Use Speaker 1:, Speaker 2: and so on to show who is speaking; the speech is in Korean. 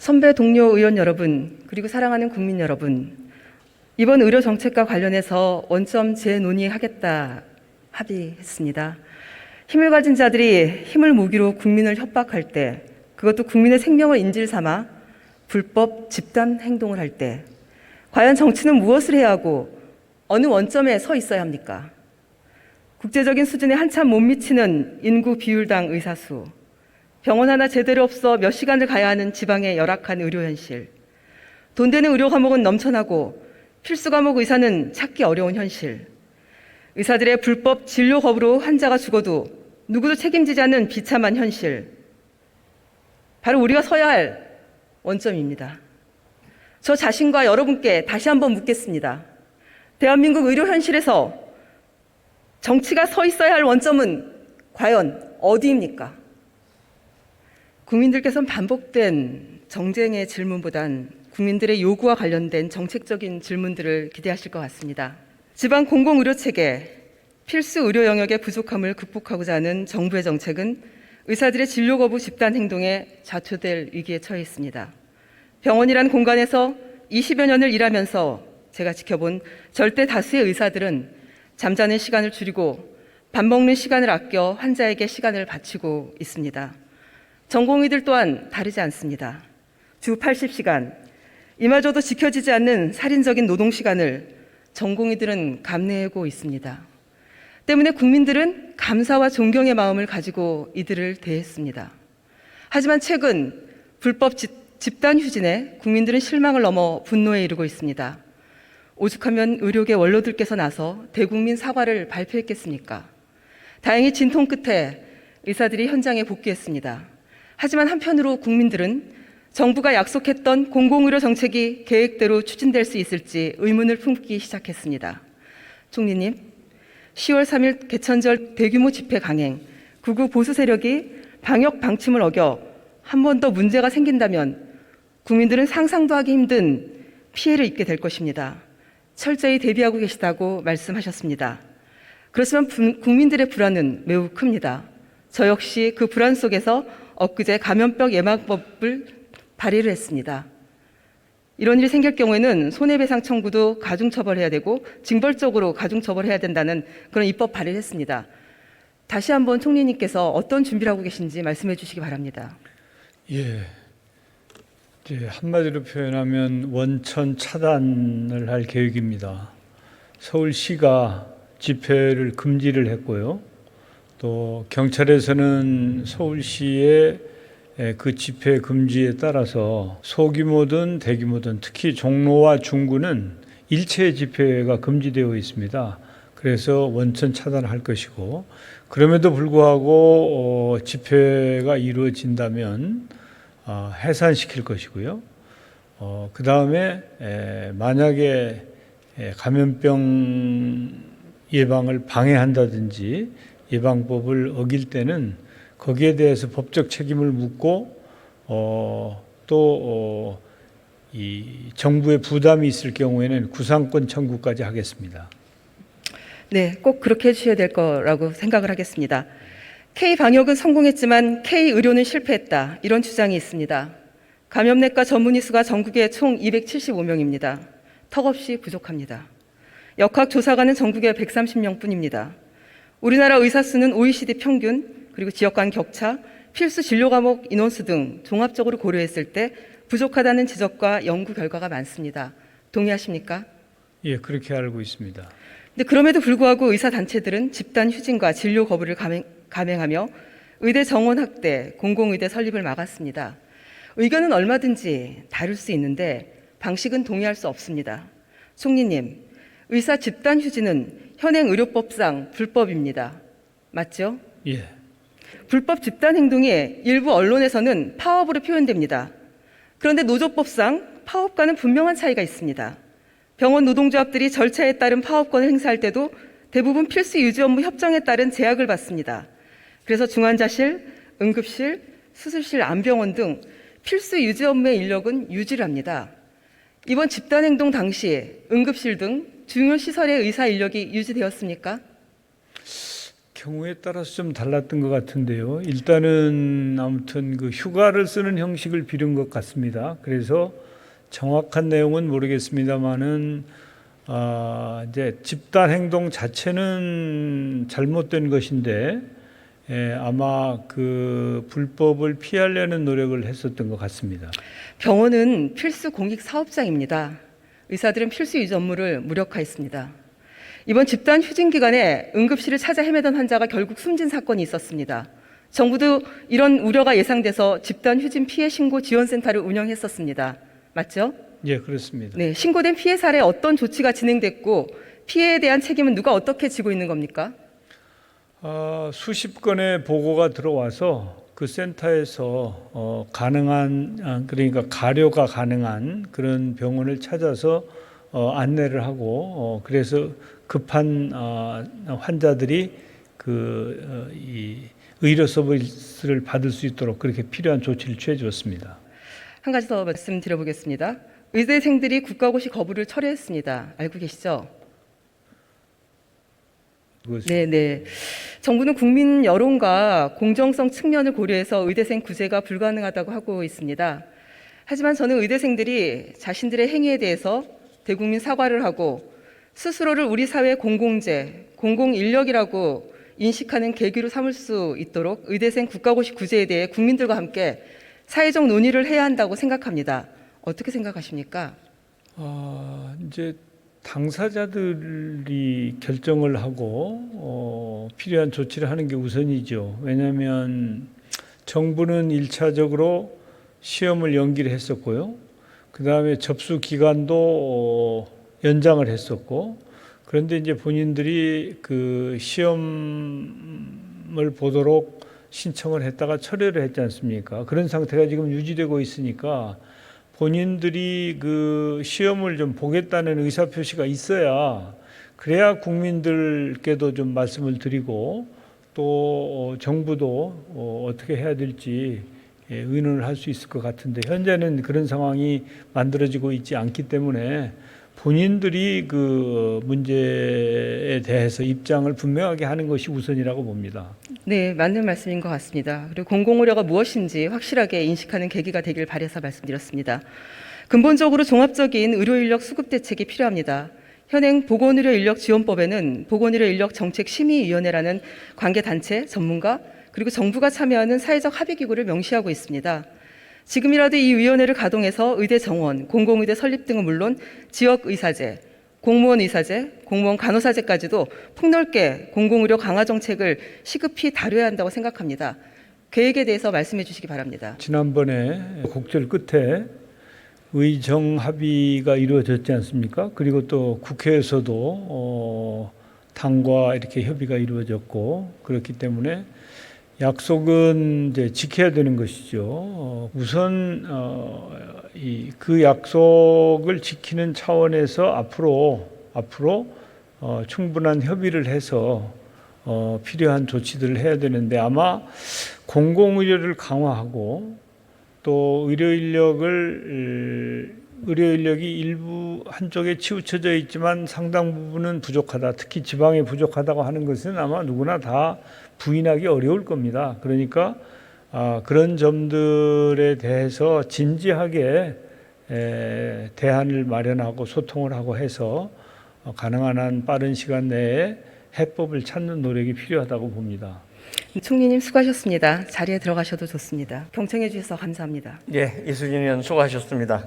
Speaker 1: 선배 동료 의원 여러분, 그리고 사랑하는 국민 여러분, 이번 의료 정책과 관련해서 원점 재논의하겠다 합의했습니다. 힘을 가진 자들이 힘을 무기로 국민을 협박할 때, 그것도 국민의 생명을 인질 삼아 불법 집단 행동을 할 때, 과연 정치는 무엇을 해야 하고 어느 원점에 서 있어야 합니까? 국제적인 수준에 한참 못 미치는 인구 비율당 의사수, 병원 하나 제대로 없어 몇 시간을 가야 하는 지방의 열악한 의료 현실, 돈 되는 의료 과목은 넘쳐나고 필수 과목 의사는 찾기 어려운 현실, 의사들의 불법 진료 거부로 환자가 죽어도 누구도 책임지지 않는 비참한 현실, 바로 우리가 서야 할 원점입니다. 저 자신과 여러분께 다시 한번 묻겠습니다. 대한민국 의료 현실에서 정치가 서 있어야 할 원점은 과연 어디입니까? 국민들께서는 반복된 정쟁의 질문보단 국민들의 요구와 관련된 정책적인 질문들을 기대하실 것 같습니다. 지방 공공의료체계, 필수 의료 영역의 부족함을 극복하고자 하는 정부의 정책은 의사들의 진료 거부 집단 행동에 좌초될 위기에 처해 있습니다. 병원이라는 공간에서 20여 년을 일하면서 제가 지켜본 절대 다수의 의사들은 잠자는 시간을 줄이고 밥 먹는 시간을 아껴 환자에게 시간을 바치고 있습니다. 전공의들 또한 다르지 않습니다. 주 80시간, 이마저도 지켜지지 않는 살인적인 노동시간을 전공의들은 감내하고 있습니다. 때문에 국민들은 감사와 존경의 마음을 가지고 이들을 대했습니다. 하지만 최근 불법 집단 휴진에 국민들은 실망을 넘어 분노에 이르고 있습니다. 오죽하면 의료계 원로들께서 나서 대국민 사과를 발표했겠습니까? 다행히 진통 끝에 의사들이 현장에 복귀했습니다. 하지만 한편으로 국민들은 정부가 약속했던 공공의료 정책이 계획대로 추진될 수 있을지 의문을 품기 시작했습니다. 총리님, 10월 3일 개천절 대규모 집회 강행, 극우 보수 세력이 방역 방침을 어겨 한 번 더 문제가 생긴다면 국민들은 상상도 하기 힘든 피해를 입게 될 것입니다. 철저히 대비하고 계시다고 말씀하셨습니다. 그렇지만 국민들의 불안은 매우 큽니다. 저 역시 그 불안 속에서 엊그제 감염병 예방법을 발의를 했습니다. 이런 일이 생길 경우에는 손해배상 청구도 가중처벌해야 되고 징벌적으로 가중처벌해야 된다는 그런 입법 발의를 했습니다. 다시 한번 총리님께서 어떤 준비를 하고 계신지 말씀해 주시기 바랍니다.
Speaker 2: 예, 이제 한마디로 표현하면 원천 차단을 할 계획입니다. 서울시가 집회를 금지를 했고요. 또 경찰에서는 서울시의 그 집회 금지에 따라서 소규모든 대규모든 특히 종로와 중구는 일체 집회가 금지되어 있습니다. 그래서 원천 차단할 것이고, 그럼에도 불구하고 집회가 이루어진다면 해산시킬 것이고요. 그 다음에 만약에 감염병 예방을 방해한다든지 예방법을 어길 때는 거기에 대해서 법적 책임을 묻고 이 정부의 부담이 있을 경우에는 구상권 청구까지 하겠습니다.
Speaker 1: 네, 꼭 그렇게 해주셔야 될 거라고 생각을 하겠습니다. K방역은 성공했지만 K의료는 실패했다, 이런 주장이 있습니다. 감염내과 전문의 수가 전국에 총 275명입니다. 턱없이 부족합니다. 역학조사관은 전국에 130명뿐입니다. 우리나라 의사 수는 OECD 평균, 그리고 지역 간 격차, 필수 진료 과목 인원수 등 종합적으로 고려했을 때 부족하다는 지적과 연구 결과가 많습니다. 동의하십니까?
Speaker 2: 예, 그렇게 알고 있습니다.
Speaker 1: 근데 그럼에도 불구하고 의사단체들은 집단 휴진과 진료 거부를 감행하며 의대 정원 확대, 공공의대 설립을 막았습니다. 의견은 얼마든지 다를 수 있는데 방식은 동의할 수 없습니다. 총리님, 의사 집단 휴진은 현행 의료법상 불법입니다. 맞죠?
Speaker 2: 예.
Speaker 1: 불법 집단 행동이 일부 언론에서는 파업으로 표현됩니다. 그런데 노조법상 파업과는 분명한 차이가 있습니다. 병원 노동조합들이 절차에 따른 파업권을 행사할 때도 대부분 필수 유지 업무 협정에 따른 제약을 받습니다. 그래서 중환자실, 응급실, 수술실, 안병원 등 필수 유지 업무의 인력은 유지를 합니다. 이번 집단 행동 당시 응급실 등 중요 시설의 의사 인력이 유지되었습니까?
Speaker 2: 경우에 따라서 좀 달랐던 것 같은데요. 일단은 아무튼 그 휴가를 쓰는 형식을 빌은 것 같습니다. 그래서 정확한 내용은 모르겠습니다만은 이제 집단 행동 자체는 잘못된 것인데 아마 그 불법을 피하려는 노력을 했었던 것 같습니다.
Speaker 1: 병원은 필수 공익 사업장입니다. 의사들은 필수 유지 업무를 무력화했습니다. 이번 집단 휴진 기간에 응급실을 찾아 헤매던 환자가 결국 숨진 사건이 있었습니다. 정부도 이런 우려가 예상돼서 집단 휴진 피해 신고 지원센터를 운영했었습니다. 맞죠?
Speaker 2: 예, 그렇습니다.
Speaker 1: 네, 신고된 피해 사례에 어떤 조치가 진행됐고 피해에 대한 책임은 누가 어떻게 지고 있는 겁니까?
Speaker 2: 수십 건의 보고가 들어와서 그 센터에서 가능한 그러니까 가료가 가능한 그런 병원을 찾아서 안내를 하고 그래서 급한 환자들이 이 의료 서비스를 받을 수 있도록 그렇게 필요한 조치를 취해 주었습니다.
Speaker 1: 한 가지 더 말씀드려보겠습니다. 의대생들이 국가고시 거부를 철회했습니다. 알고 계시죠? 네. 정부는 국민 여론과 공정성 측면을 고려해서 의대생 구제가 불가능하다고 하고 있습니다. 하지만 저는 의대생들이 자신들의 행위에 대해서 대국민 사과를 하고 스스로를 우리 사회의 공공재, 공공인력이라고 인식하는 계기로 삼을 수 있도록 의대생 국가고시 구제에 대해 국민들과 함께 사회적 논의를 해야 한다고 생각합니다. 어떻게 생각하십니까?
Speaker 2: 이제 당사자들이 결정을 하고 필요한 조치를 하는 게 우선이죠. 왜냐하면 정부는 1차적으로 시험을 연기를 했었고요. 그 다음에 접수 기간도 연장을 했었고, 그런데 이제 본인들이 그 시험을 보도록 신청을 했다가 철회를 했지 않습니까? 그런 상태가 지금 유지되고 있으니까 본인들이 그 시험을 좀 보겠다는 의사표시가 있어야 그래야 국민들께도 좀 말씀을 드리고 또 정부도 어떻게 해야 될지 의논을 할 수 있을 것 같은데 현재는 그런 상황이 만들어지고 있지 않기 때문에 본인들이 그 문제에 대해서 입장을 분명하게 하는 것이 우선이라고 봅니다.
Speaker 1: 네, 맞는 말씀인 것 같습니다. 그리고 공공의료가 무엇인지 확실하게 인식하는 계기가 되길 바라서 말씀드렸습니다. 근본적으로 종합적인 의료인력 수급 대책이 필요합니다. 현행 보건의료인력지원법에는 보건의료인력정책심의위원회라는 관계단체, 전문가, 그리고 정부가 참여하는 사회적 합의기구를 명시하고 있습니다. 지금이라도 이 위원회를 가동해서 의대 정원, 공공의대 설립 등은 물론 지역의사제, 공무원 의사제, 공무원 간호사제까지도 폭넓게 공공의료 강화 정책을 시급히 다뤄야 한다고 생각합니다. 계획에 대해서 말씀해 주시기 바랍니다.
Speaker 2: 지난번에 곡절 끝에 의정 합의가 이루어졌지 않습니까? 그리고 또 국회에서도 당과 이렇게 협의가 이루어졌고 그렇기 때문에 약속은 이제 지켜야 되는 것이죠. 우선 그 약속을 지키는 차원에서 앞으로 충분한 협의를 해서 필요한 조치들을 해야 되는데 아마 공공의료를 강화하고 또 의료인력이 일부 한쪽에 치우쳐져 있지만 상당 부분은 부족하다. 특히 지방에 부족하다고 하는 것은 아마 누구나 다 부인하기 어려울 겁니다. 그러니까 그런 점들에 대해서 진지하게 대안을 마련하고 소통을 하고 해서 가능한 한 빠른 시간 내에 해법을 찾는 노력이 필요하다고 봅니다.
Speaker 1: 총리님 수고하셨습니다. 자리에 들어가셔도 좋습니다. 경청해 주셔서 감사합니다.
Speaker 3: 예, 이수진 의원 수고하셨습니다.